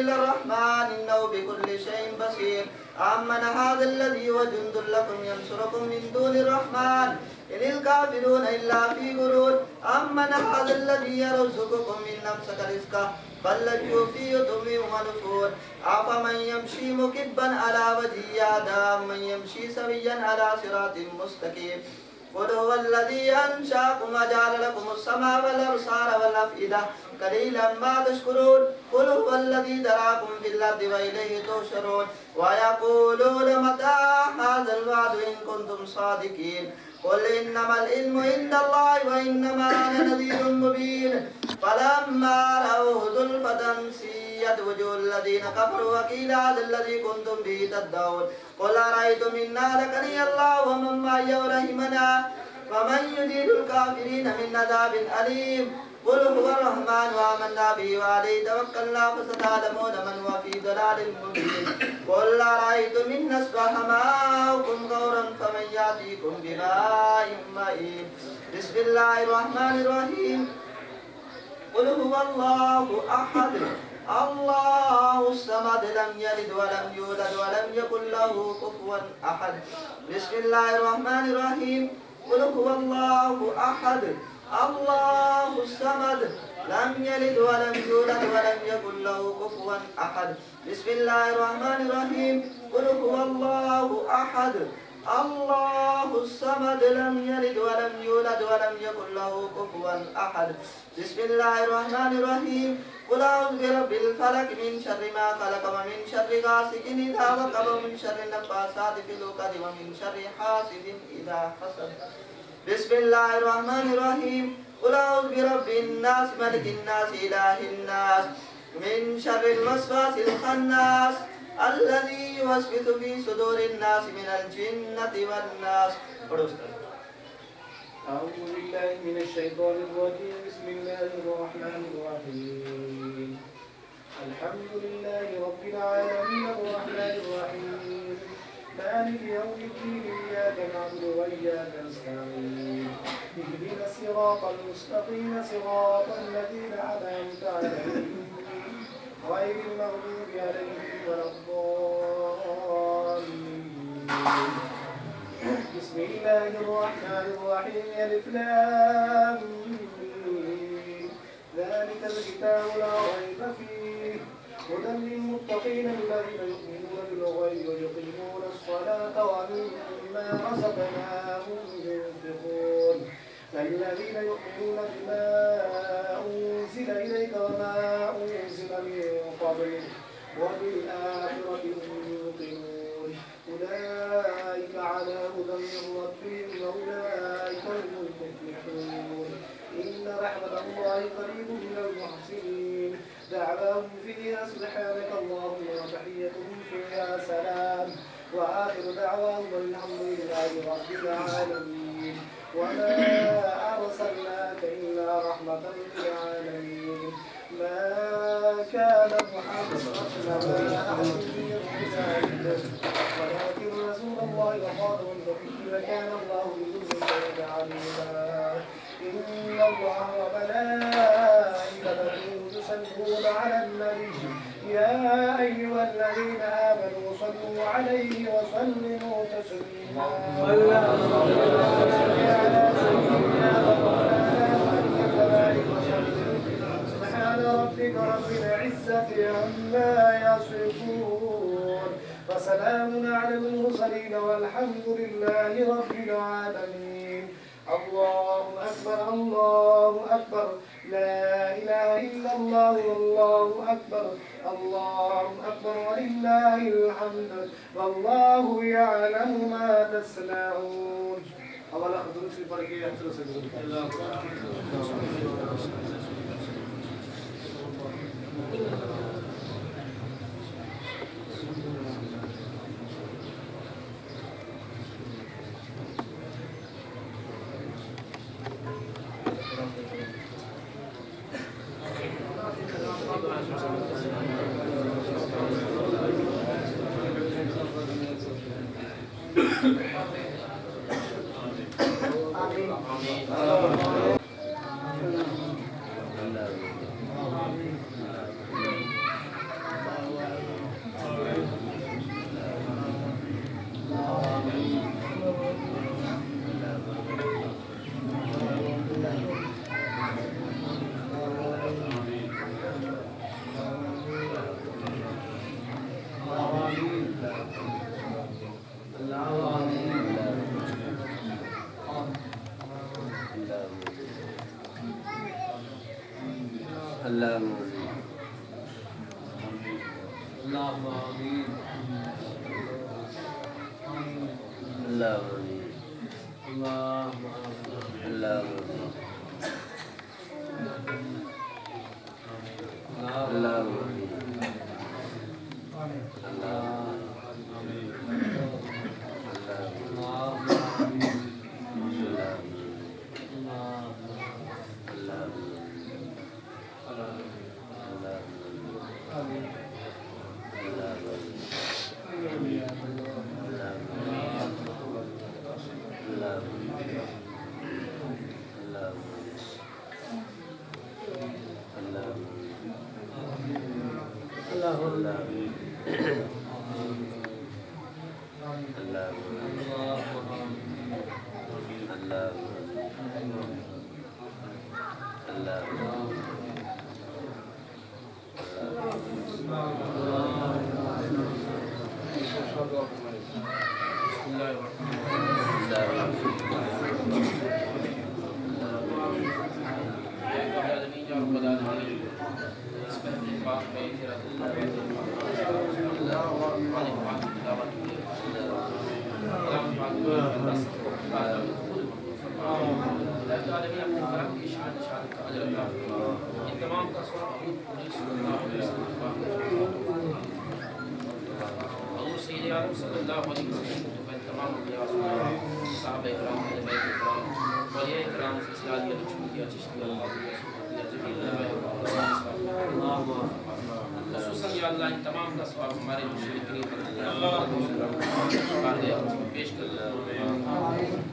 إلى الرحمن إنه بكل شيء بصير أمن هذا الذي هو جند لكم ينصركم من دون الرحمن إن الكافرون إلا في غرور أمن هذا الذي يرزقكم من أمسك رزقه بل لجوا في عتو ونفور أفمن يمشي مكبا على وجهه أهدى من يمشي سويا على صراط مستقيم قل هو الذي أنشأكم وجعل لكم السماء والأبصار والأفئدة قليلا ما تشكرون قل هو الذي ذراكم في الأرض وإليه تحشرون ويقولون متى هذا الوعد إن كنتم صادقين قل إنما العلم عند الله وإنما أنا نذير مبين فلما رأوه زلفة سيئت وجوه الذين كفروا وقيل هذا الذي كنتم به تدعون قل أرأيتم إن أهلكني الله ومن معي ورحمنا ومن يجير الكافرين من عذاب أليم قل هو الرحمن وآمنا به وعليه توكلنا فستعلمون من هو في ضلال مبين قل أرأيتم إن أصبح ماؤكم غورا فمن يأتيكم بماء معين بسم الله الرحمن الرحيم قل هو الله أحد الله الصمد لم يلد ولم يولد ولم يكن له كفوا أحد بسم الله الرحمن الرحيم قل هو الله أحد الله الصمد لم يلد ولم يولد ولم يكن له كفوا أحد بسم الله الرحمن الرحيم قل هو الله أحد الله الصمد لم يلد ولم يولد ولم يكن له كفوا أحد بسم الله الرحمن الرحيم قل أعوذ برب الفلق من شر ما خلق ومن شر غاسق إذا وقب ومن شر النفاثات في العقد ومن شر حاسد إذا حسد بسم الله الرحمن الرحيم قل أعوذ برب الناس ملك الناس إله الناس من شر الوسواس الخناس الذي يوسوس في صدور الناس من الجنة والناس. أعوذ بالله من الشيطان الرجيم بسم الله الرحمن الرحيم الحمد لله رب العالمين الرحمن الرحيم مالك يوم الدين إياك نعبد وإياك نستعين اهدنا الصراط المستقيم صراط الذين أنعمت عليهم غير المغضوب عليهم ولا الضالين بسم الله الرحمن الرحيم ألف لام ميم ذلك الكتاب لا ريب فيه هدى للمتقين الذين يؤمنون بالغيب ويقيمون الصلاة ومما رزقناهم ينفقون الذين يؤمنون بما أنزل إليك وما أنزل من قبلك وبالآخرة هم يوقنون أولئك على هدى من ربهم وأولئك هم المفلحون إن رحمة الله قريب من المحسنين دعواهم فيها سبحانك اللهم وتحيتهم فيها سلام وآخر دعواهم الحمد لله رب العالمين وما أرسلناك إلا رحمة للعالمين ما كان محمد أحد من رسالته ولكن رسول الله وخاتم النبيين وكان الله بكل شيء عليما إن الله وملائكته يصلون على النبي يا أيها الذين آمنوا صلوا عليه وسلموا تسليما العالمين. الله أكبر الله أكبر لا إله إلا الله والله أكبر الله أكبر ولله الحمد والله يعلم ما تصنعون. أولا خذوا في البركة يحترس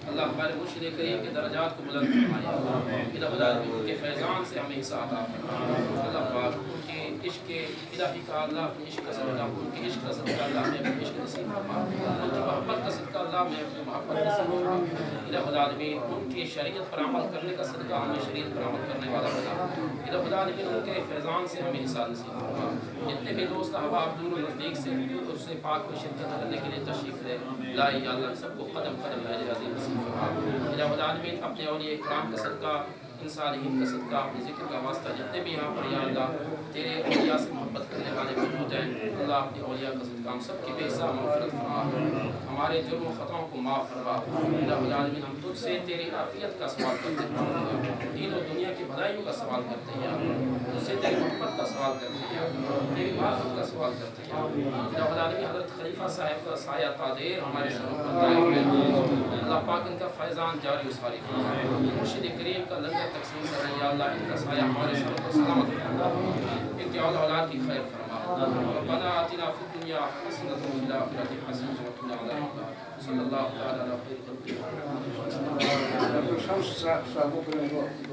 اللہ ہمارے مرشد کریم کے درجات کو بلند فرمائے، الہ ان کے فیضان سے ہمیں حصہ عطا فرمائے۔ اللہ پاک ان کے عشق الہی کا اللہ اپنے عشق کا صدقہ، ان کے عشق کا صدقہ اللہ ہمیں اپنے عشق نصیب فرما، ان کی محبت کا صدقہ اللہ ہمیں اپنی محبت نصیب فرما۔ الہ العالمین ان کی شریعت پر عمل کرنے کا صدقہ ہمیں شریعت پر عمل کرنے والا بنا۔ الہ العالمین ان کے فیضان سے ہمیں حصہ نصیب فرما۔ جتنے بھی دوست احباب دور و نزدیک سے اس سے پاک میں شرکت کرنے کے لیے تشریف لے لائے، یا اللہ سب کو قدم قدم اجر عظیم نصیب فرما۔ الہ العالمین اپنے اولیاء کرام کا صدقہ، ان صالحین کا صدقہ، اپنے ذکر کا واسطہ جتنے بھی یہاں پر یا اللہ تیرے اولیاء سے محبت کرنے والے موجود ہیں، اللہ اپنے اولیاء کا صدقہ ہم سب کی بے حساب مغفرت فرما، ہمارے جرم و خطاؤں کو معاف فرما۔ الہ العالمین ہم تجھ سے تیری عافیت کا سوال کرتے ہیں، دین و دنیا کی بھلائیوں کا سوال کرتے ہیں، تجھ سے تیری محبت کا سوال کرتے ہیں، تیری معرفت کا سوال کرتے ہیں۔ الہ العالمین حضرت خلیفہ صاحب کا سایہ قادر ہمارے سروں پر دائم رہے، اللہ پاک ان کا فیضان جاری و ساری فرمائے۔ مرشد کریم کا لنگر تقسیم کر رہے ہیں، یا اللہ ان کا سایہ ہمارے سروں پر سلامت فرما، ان کے اولاد کی خیر فرما۔ ربنا آتنا فی الدنیا حسنۃ وفی الآخرۃ حسنۃ وقنا عذاب النار۔ صلی اللہ تعالی علی خیر خلقہ۔